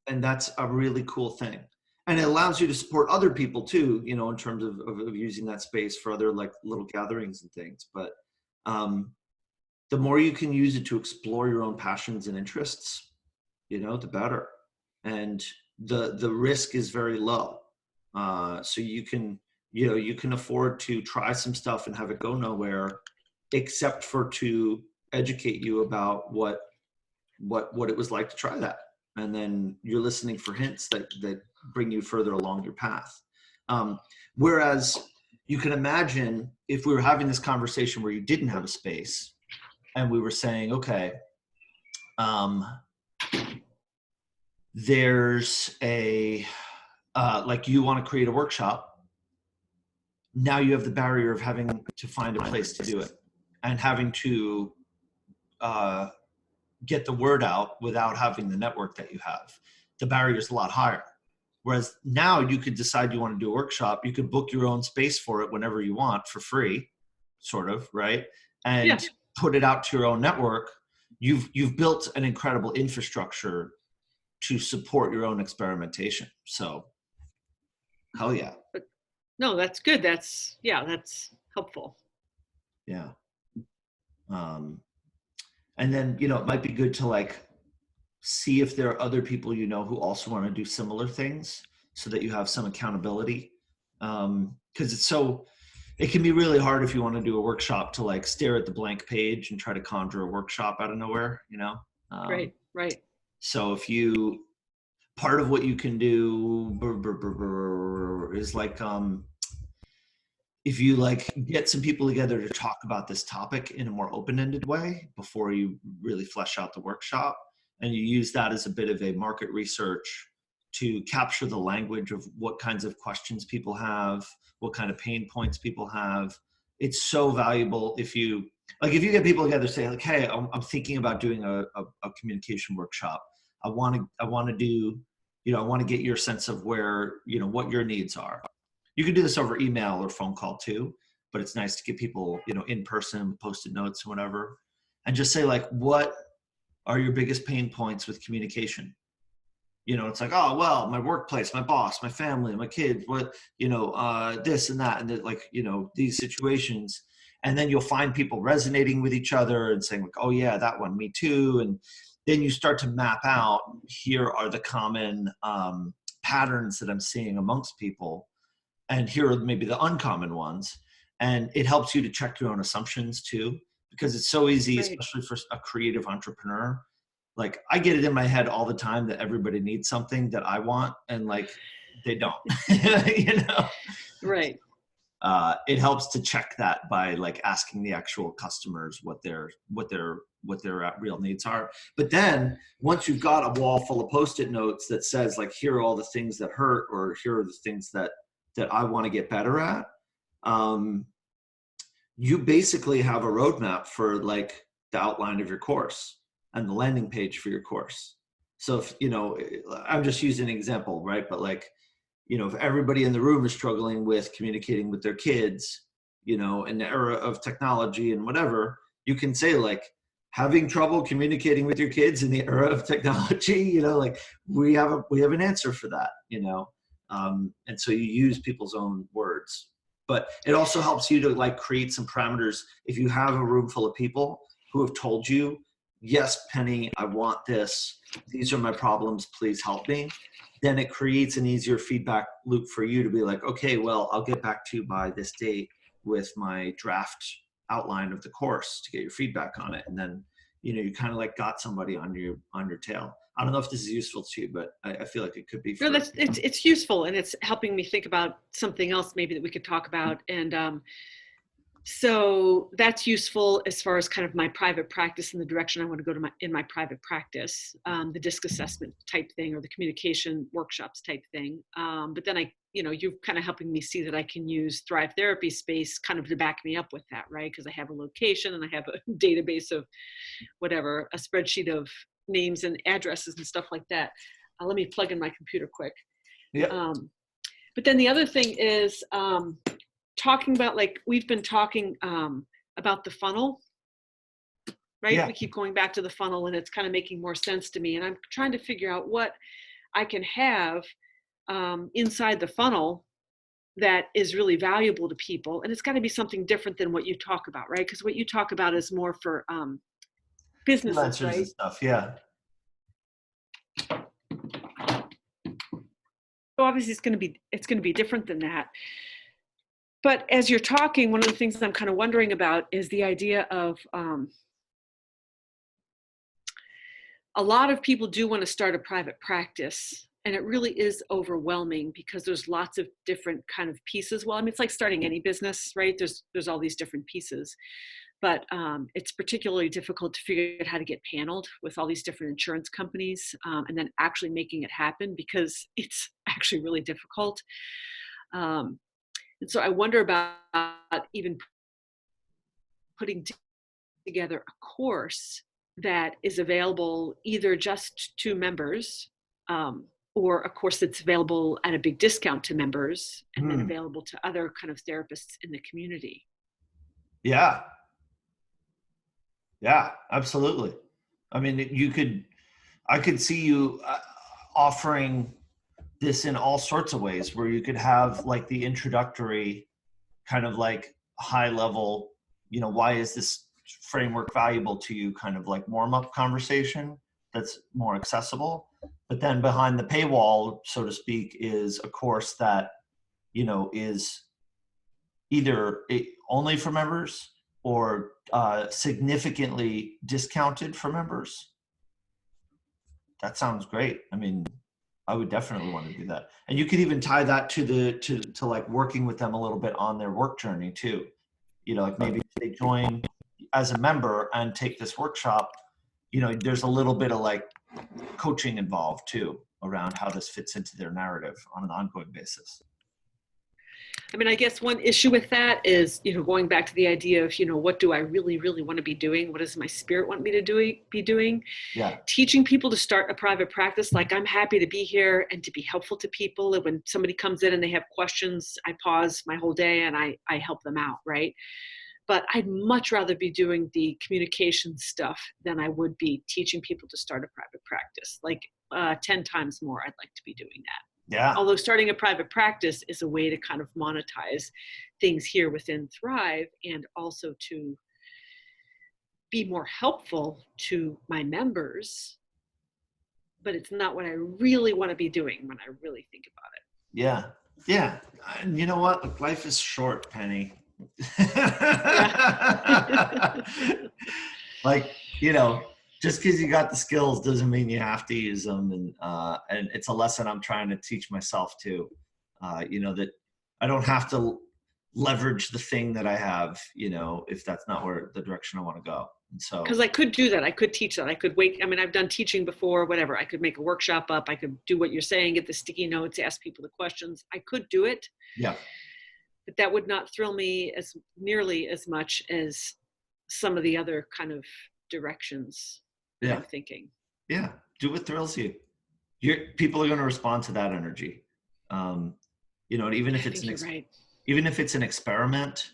that's a really cool thing. And it allows you to support other people too, you know, in terms of using that space for other like little gatherings and things. But um, the more you can use it to explore your own passions and interests, you know, the better. And the risk is very low. So you can, you know, you can afford to try some stuff and have it go nowhere, except for to educate you about what it was like to try that. And then you're listening for hints that bring you further along your path. Um, Whereas you can imagine if we were having this conversation where you didn't have a space and we were saying, okay, um, there's a, like you want to create a workshop. Now you have the barrier of having to find a place to do it and having to uh, get the word out without having the network that you have. The barrier is a lot higher. Whereas now you could decide you want to do a workshop, you could book your own space for it whenever you want for free, sort of, right? Yeah. And put it out to your own network. You've built an incredible infrastructure to support your own experimentation. So hell yeah. No, that's good. That's helpful. Yeah. And then, you know, it might be good to like see if there are other people you know who also want to do similar things so that you have some accountability. Because it can be really hard if you want to do a workshop to like stare at the blank page and try to conjure a workshop out of nowhere, you know? Right. So if you, part of what you can do is like, if you like get some people together to talk about this topic in a more open-ended way before you really flesh out the workshop, and you use that as a bit of a market research to capture the language of what kinds of questions people have, what kind of pain points people have. It's so valuable if you get people together, say like, hey, I'm thinking about doing a communication workshop. I want to do, you know, I want to get your sense of where, you know, what your needs are. You can do this over email or phone call too, but it's nice to get people, you know, in person, post-it notes, whatever, and just say like, what are your biggest pain points with communication? You know, it's like, oh, well, my workplace, my boss, my family, my kids, what, you know, this and that, and then like, you know, these situations. And then you'll find people resonating with each other and saying like, oh yeah, that one, me too. And then you start to map out, here are the common patterns that I'm seeing amongst people. And here are maybe the uncommon ones. And it helps you to check your own assumptions too, because it's so easy, Right. especially for a creative entrepreneur. Like I get it in my head all the time that everybody needs something that I want, and like they don't, you know. Right. It helps to check that by like asking the actual customers what their real needs are. But then once you've got a wall full of post-it notes that says like, here are all the things that hurt, or here are the things that I want to get better at, you basically have a roadmap for like the outline of your course and the landing page for your course. So if, you know, I'm just using an example, right? But like, you know, if everybody in the room is struggling with communicating with their kids, you know, in the era of technology and whatever, you can say like, having trouble communicating with your kids in the era of technology, you know, like we have an answer for that, you know. And so you use people's own words, but it also helps you to like create some parameters. If you have a room full of people who have told you, yes, Penny, I want this, these are my problems, please help me, then it creates an easier feedback loop for you to be like, okay, well, I'll get back to you by this date with my draft outline of the course to get your feedback on it. And then, you know, you kind of like got somebody on your tail. I don't know if this is useful to you, but I feel like it could be No, for. it's useful, and it's helping me think about something else maybe that we could talk about. And so that's useful as far as kind of my private practice and the direction I want to go to in my private practice, the disc assessment type thing or the communication workshops type thing. But then you're kind of helping me see that I can use Thrive Therapy space kind of to back me up with that, right? Because I have a location and I have a database of whatever, a spreadsheet of names and addresses and stuff like that. Let me plug in my computer quick. Yeah. But then the other thing is talking about, like, we've been talking about the funnel, right? Yeah. We keep going back to the funnel, and it's kind of making more sense to me. And I'm trying to figure out what I can have inside the funnel that is really valuable to people. And it's got to be something different than what you talk about, right? Because what you talk about is more for businesses, Freelancers and right? stuff. Yeah. So obviously it's going to be different than that. But as you're talking, one of the things that I'm kind of wondering about is the idea of a lot of people do want to start a private practice, and it really is overwhelming because there's lots of different kind of pieces. Well, I mean, it's like starting any business, right? There's all these different pieces, but it's particularly difficult to figure out how to get paneled with all these different insurance companies, and then actually making it happen, because it's actually really difficult. And so I wonder about even putting together a course that is available either just to members, or a course that's available at a big discount to members, and then available to other kind of therapists in the community. Yeah. Yeah, absolutely. I mean, I could see you offering this in all sorts of ways, where you could have like the introductory kind of like high level, why is this framework valuable to you, kind of like warm up conversation that's more accessible. But then behind the paywall, so to speak, is a course that, is either only for members or significantly discounted for members. That sounds great. I mean, I would definitely want to do that. And you could even tie that to like working with them a little bit on their work journey too. Like maybe they join as a member and take this workshop, there's a little bit of like coaching involved too around how this fits into their narrative on an ongoing basis. I mean, I guess one issue with that is, going back to the idea of, what do I really, really want to be doing? What does my spirit want me to be doing? Yeah. Teaching people to start a private practice, like, I'm happy to be here and to be helpful to people. And when somebody comes in and they have questions, I pause my whole day and I help them out, right? But I'd much rather be doing the communication stuff than I would be teaching people to start a private practice. Like 10 times more, I'd like to be doing that. Yeah. Although starting a private practice is a way to kind of monetize things here within Thrive, and also to be more helpful to my members. But it's not what I really want to be doing when I really think about it. Yeah. Yeah. And you know what? Look, life is short, Penny. Like, just because you got the skills doesn't mean you have to use them. And it's a lesson I'm trying to teach myself too. That I don't have to leverage the thing that I have, if that's not where the direction I want to go. And so, because I could do that. I could teach that. I could I mean, I've done teaching before, whatever. I could make a workshop up. I could do what you're saying, get the sticky notes, ask people the questions. I could do it. yeah. But that would not thrill me as nearly as much as some of the other kind of directions that I'm thinking. Yeah. Do what thrills you. People are going to respond to that energy. And even if it's even if it's an experiment,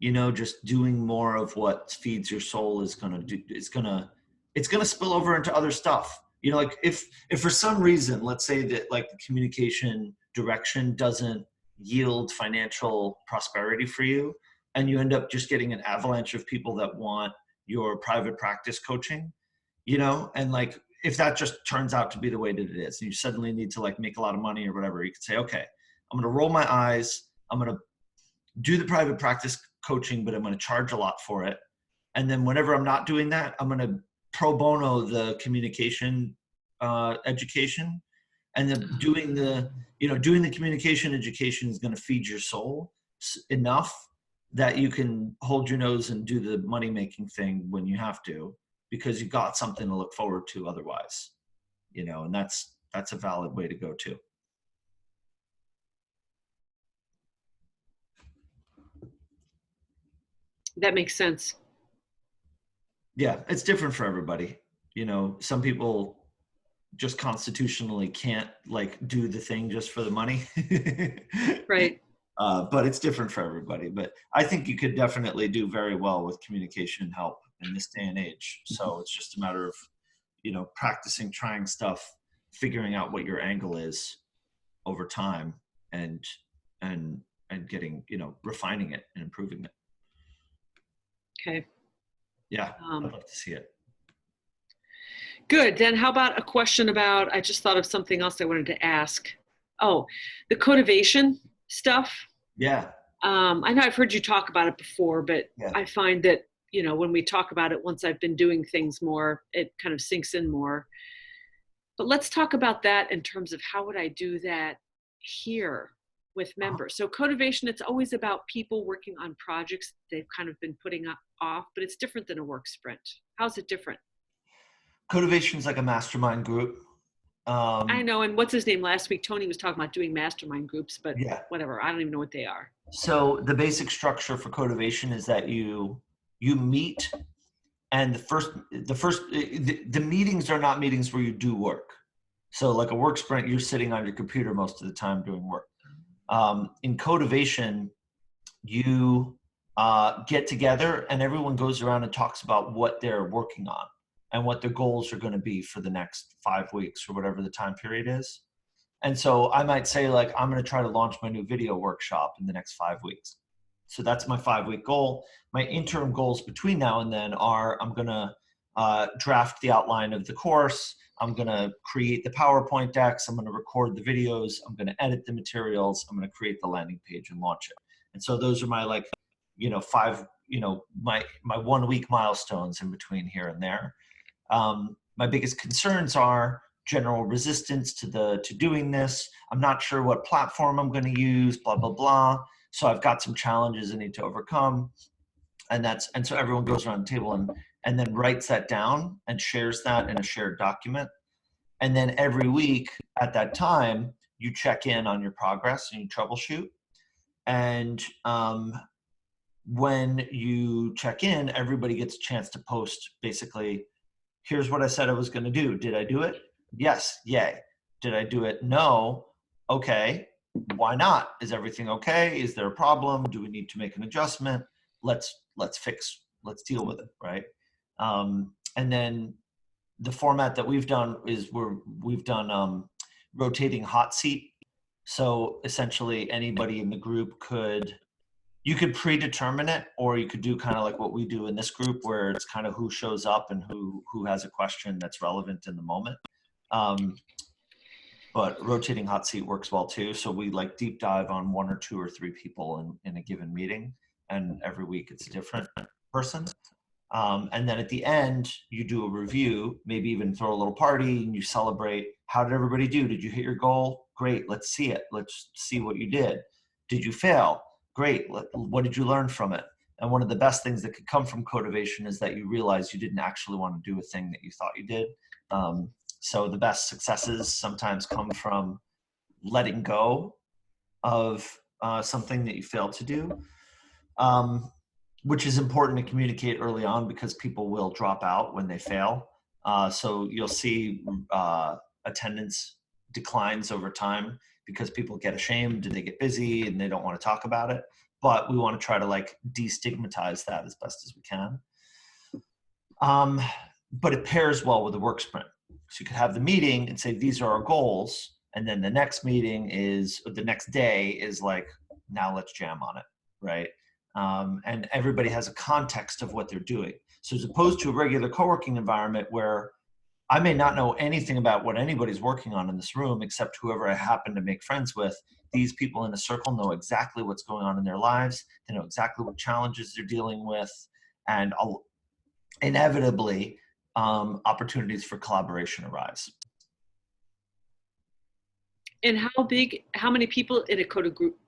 just doing more of what feeds your soul is going to do. It's going to spill over into other stuff. Like if for some reason, let's say that like the communication direction doesn't yield financial prosperity for you, and you end up just getting an avalanche of people that want your private practice coaching, and like, if that just turns out to be the way that it is, and you suddenly need to like make a lot of money or whatever, you could say, okay, I'm going to roll my eyes. I'm going to do the private practice coaching, but I'm going to charge a lot for it. And then whenever I'm not doing that, I'm going to pro bono the communication education. And then doing the communication education is going to feed your soul enough that you can hold your nose and do the money-making thing when you have to, because you got something to look forward to otherwise, and that's a valid way to go too. That makes sense. Yeah, it's different for everybody. You know, some people just constitutionally can't like do the thing just for the money. Right. But it's different for everybody. But I think you could definitely do very well with communication and help in this day and age. So it's just a matter of, you know, practicing, trying stuff, figuring out what your angle is over time, and and and getting, you know, refining it and improving it. Okay. Yeah, I'd Um, love to see it. Good. Then how about a question about, I just thought of something else I wanted to ask. Oh, the codivation stuff. Yeah, I know I've heard you talk about it before, but yeah. I find that, you know, when we talk about it, once I've been doing things more, it kind of sinks in more. But let's talk about that in terms of how would I do that here with members. So codivation, it's always about people working on projects they've kind of been putting off, but it's different than a work sprint. How's it different? Codivation is like a mastermind group. I Um, know, and what's his name last week? Tony was talking about doing mastermind groups, but yeah. whatever. I don't even know what they are. So the basic structure for codivation is that you meet, and the meetings are not meetings where you do work. So like a work sprint, you're sitting on your computer most of the time doing work. In codivation, you get together and everyone goes around and talks about what they're working on and what their goals are going to be for the next 5 weeks or whatever the time period is. And so I might say, like, I'm going to try to launch my new video workshop in the next 5 weeks. So that's my 5 week goal. My interim goals between now and then are I'm going to draft the outline of the course. I'm going to create the PowerPoint decks. I'm going to record the videos. I'm going to edit the materials. I'm going to create the landing page and launch it. And so those are my, like, you know, my 1 week milestones in between here and there. My biggest concerns are general resistance to doing this. I'm not sure what platform I'm going to use, blah blah blah. So I've got some challenges I need to overcome, and so everyone goes around the table and then writes that down and shares that in a shared document. And then every week at that time, you check in on your progress and you troubleshoot. And when you check in, everybody gets a chance to post basically, here's what I said I was going to do. Did I do it? Yes. Yay. Did I do it? No. Okay. Why not? Is everything okay? Is there a problem? Do we need to make an adjustment? Let's deal with it. Right. And then the format that we've done is we've done rotating hot seat. So essentially anybody in the group you could predetermine it, or you could do kind of like what we do in this group, where it's kind of who shows up and who has a question that's relevant in the moment. But rotating hot seat works well too. So we like deep dive on 1 or 2 or 3 people in a given meeting, and every week it's a different person. And then at the end, you do a review, maybe even throw a little party and you celebrate. How did everybody do? Did you hit your goal? Great. Let's see it. Let's see what you did. Did you fail? Great. What did you learn from it? And one of the best things that could come from codivation is that you realize you didn't actually want to do a thing that you thought you did. So the best successes sometimes come from letting go of something that you failed to do. Which is important to communicate early on because people will drop out when they fail. So you'll see attendance declines over time because people get ashamed and they get busy and they don't want to talk about it. But we want to try to like destigmatize that as best as we can. But it pairs well with the work sprint. So you could have the meeting and say, these are our goals. And then the next meeting is, or the next day is like, now let's jam on it, right? And everybody has a context of what they're doing. So as opposed to a regular co-working environment where I may not know anything about what anybody's working on in this room except whoever I happen to make friends with, these people in a circle know exactly what's going on in their lives. They know exactly what challenges they're dealing with, and inevitably opportunities for collaboration arise. And how many people in a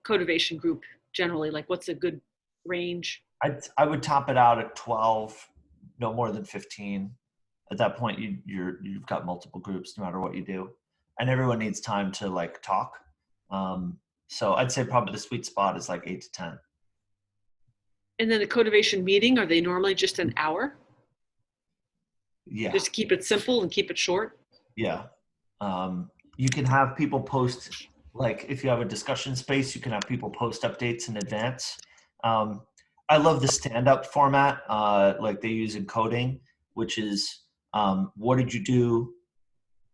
codivation group generally? Like, what's a good range? I would top it out at 12, no more than 15. At that point, you've got multiple groups no matter what you do, and everyone needs time to like talk. So I'd say probably the sweet spot is like 8 to 10. And then the codivation meeting, are they normally just an hour? Yeah. Just keep it simple and keep it short. Yeah. You can have people post, like if you have a discussion space, you can have people post updates in advance. Um, I love the stand-up format, like they use in coding, which is what did you do?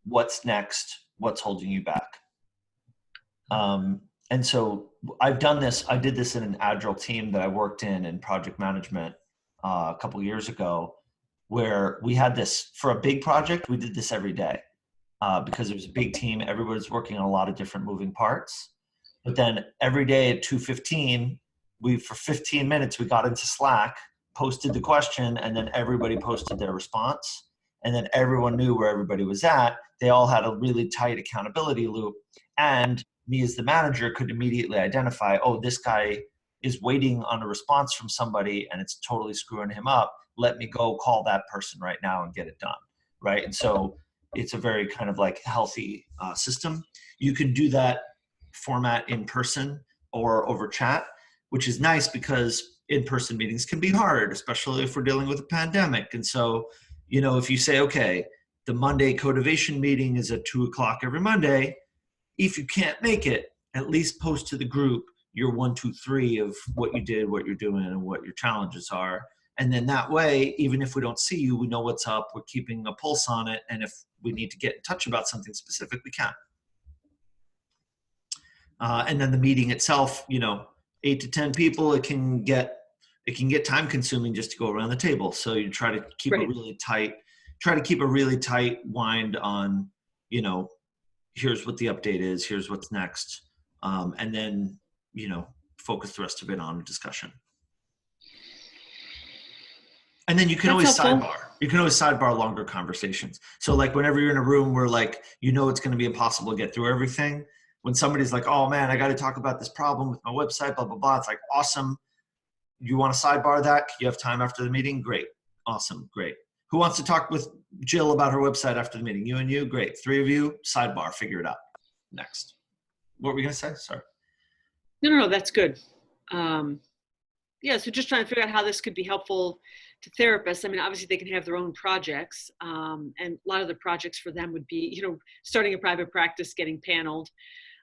What's next? What's holding you back? And so I've done this. I did this in an agile team that I worked in project management a couple years ago, where we had this for a big project. We did this every day because it was a big team. Everybody was working on a lot of different moving parts. But then every day at 2:15, for 15 minutes we got into Slack, posted the question, and then everybody posted their response. And then everyone knew where everybody was at. They all had a really tight accountability loop. And me as the manager could immediately identify, oh, this guy is waiting on a response from somebody and it's totally screwing him up. Let me go call that person right now and get it done. Right. And so it's a very kind of like healthy system. You can do that format in person or over chat, which is nice because in-person meetings can be hard, especially if we're dealing with a pandemic. And so, if you say, okay, the Monday Codivation meeting is at 2:00 every Monday, if you can't make it, at least post to the group your 1, 2, 3 of what you did, what you're doing, and what your challenges are. And then that way, even if we don't see you, we know what's up. We're keeping a pulse on it. And if we need to get in touch about something specific, we can. And then the meeting itself, 8 to 10 people, it can get time consuming just to go around the table. So you try to keep Right. a really tight wind on, here's what the update is, here's what's next. And then, focus the rest of it on discussion. And then you can always sidebar. You can always sidebar longer conversations. So like whenever you're in a room where like, it's going to be impossible to get through everything. When somebody's like, oh man, I got to talk about this problem with my website, blah, blah, blah. It's like, awesome. You want to sidebar that? You have time after the meeting? Great. Awesome. Great. Who wants to talk with Jill about her website after the meeting? You and you? Great. 3 of you, sidebar, figure it out. Next. What were we going to say? Sorry. No, that's good. So just trying to figure out how this could be helpful to therapists. I mean, obviously they can have their own projects, and a lot of the projects for them would be, starting a private practice, getting paneled.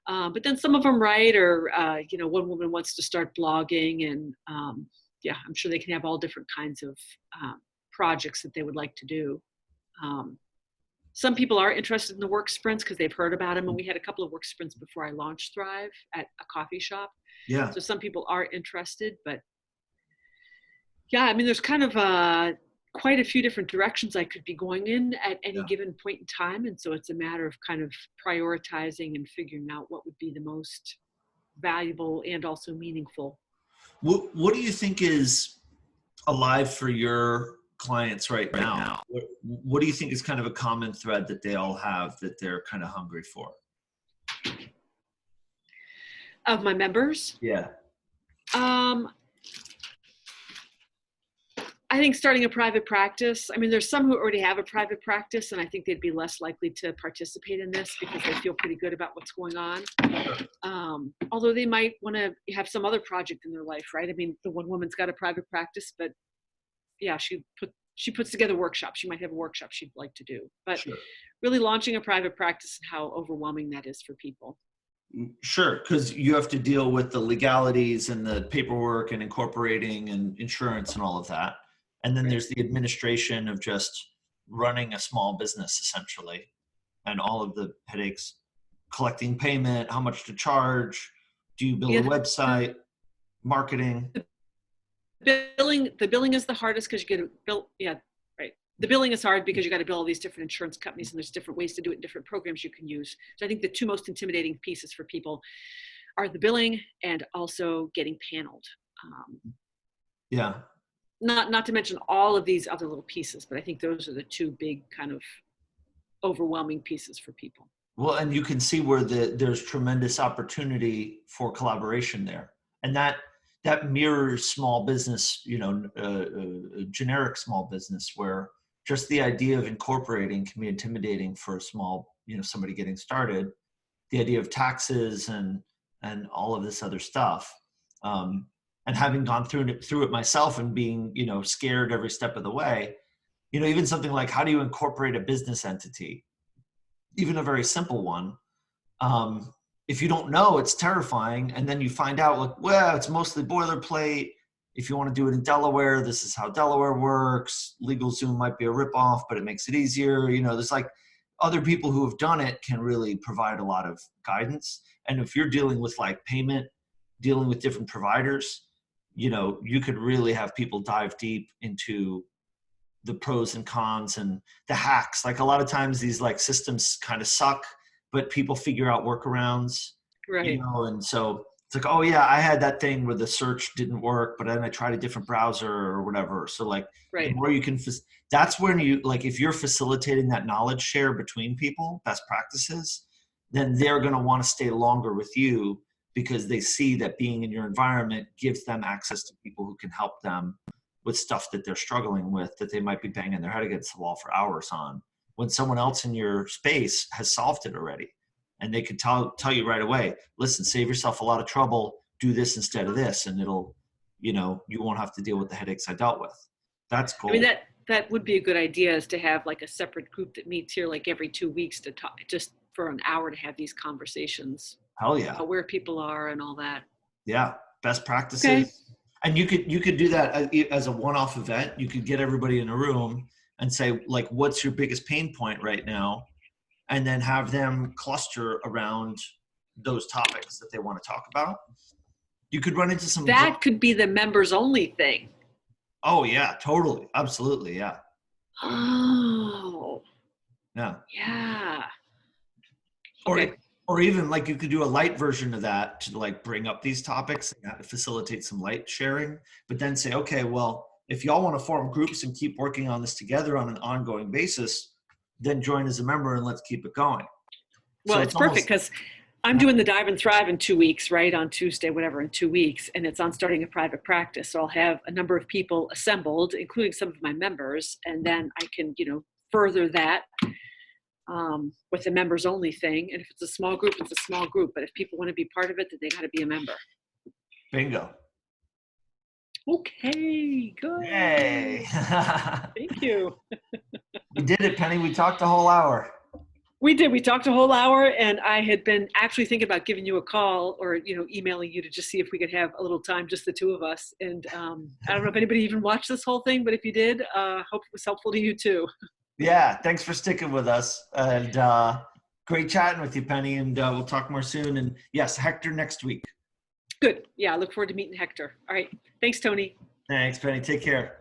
But then some of them write, or, one woman wants to start blogging, and I'm sure they can have all different kinds of projects that they would like to do. Some people are interested in the work sprints because they've heard about them. And we had a couple of work sprints before I launched Thrive at a coffee shop. Yeah. So some people are interested, but there's kind of quite a few different directions I could be going in at any given point in time. And so it's a matter of kind of prioritizing and figuring out what would be the most valuable and also meaningful. What do you think is alive for your clients right now? What do you think is kind of a common thread that they all have that they're kind of hungry for? Of my members? Yeah. I think starting a private practice, there's some who already have a private practice, and I think they'd be less likely to participate in this because they feel pretty good about what's going on. Although they might want to have some other project in their life, right? The one woman's got a private practice, but she puts together workshops. She might have a workshop she'd like to do. But really launching a private practice and how overwhelming that is for people. Sure, because you have to deal with the legalities and the paperwork and incorporating and insurance and all of that. And then there's the administration of just running a small business, essentially, and all of the headaches, collecting payment, how much to charge, do you build a website, marketing. The billing is the hardest because you get to bill. Yeah, right. The billing is hard because you got to bill all these different insurance companies, and there's different ways to do it, different programs you can use. So I think the two most intimidating pieces for people are the billing and also getting paneled. Not to mention all of these other little pieces, but I think those are the two big kind of overwhelming pieces for people. Well, and you can see where there's tremendous opportunity for collaboration there. And that mirrors small business, generic small business, where just the idea of incorporating can be intimidating for a small, somebody getting started. The idea of taxes and all of this other stuff. And having gone through it myself and being, scared every step of the way, You know, even something like how do you incorporate a business entity, even a very simple one. If you don't know, it's terrifying. And then you find out, like, well, it's mostly boilerplate. If you want to do it in Delaware, this is how Delaware works. LegalZoom might be a ripoff, but it makes it easier. You know, there's like other people who have done it can really provide a lot of guidance. And if you're dealing with like payment, dealing with different providers, you know, you could really have people dive deep into the pros and cons and the hacks. Like a lot of times these like systems kind of suck, but people figure out workarounds, you Right. know, and so it's like, oh yeah, I had that thing where the search didn't work, but then I tried a different browser or whatever. So like the Right. more you can, that's when you, like, if you're facilitating that knowledge share between people, best practices, then they're going to want to stay longer with you because they see that being in your environment gives them access to people who can help them with stuff that they're struggling with, that they might be banging their head against the wall for hours on, when someone else in your space has solved it already. And they could tell you right away, listen, save yourself a lot of trouble, do this instead of this, and it'll, you know, you won't have to deal with the headaches I dealt with. That's I mean, gold. that would be a good idea, is to have like a separate group that meets here like every 2 weeks to talk, just for an hour, to have these conversations Hell yeah. about where people are and all that. Yeah. Best Okay. practices. And you could do that as a one-off event. You could get everybody in a room and say, like, what's your biggest pain point right now? And then have them cluster around those topics that they want to talk about. You could run into some. That could be the members only thing. Oh yeah, totally, absolutely, yeah, Oh, yeah. yeah. Or Okay. or even like you could do a light version of that to like bring up these topics and facilitate some light sharing. But then say, okay, well, if y'all want to form groups and keep working on this together on an ongoing basis, then join as a member and let's keep it going. Well, So it's it's perfect almost, because I'm doing the Dive and Thrive in 2 weeks, right? On Tuesday, whatever, in 2 weeks. And it's on starting a private practice. So I'll have a number of people assembled, including some of my members. And then I can, further that with the members only thing. And if it's a small group, it's a small group. But if people want to be part of it, then they got to be a member. bingo. Okay, good. Yay. Thank you. We did it, Penny. We talked a whole hour. We did. We talked a whole hour, and I had been actually thinking about giving you a call, or emailing you to just see if we could have a little time, just the two of us. And I don't know if anybody even watched this whole thing, but if you did, hope it was helpful to you too. Yeah, thanks for sticking with us. And great chatting with you, Penny. And we'll talk more soon. And yes, Hector next week. Good. Yeah, I look forward to meeting Hector. All right. Thanks, Tony. Thanks, Penny. Take care.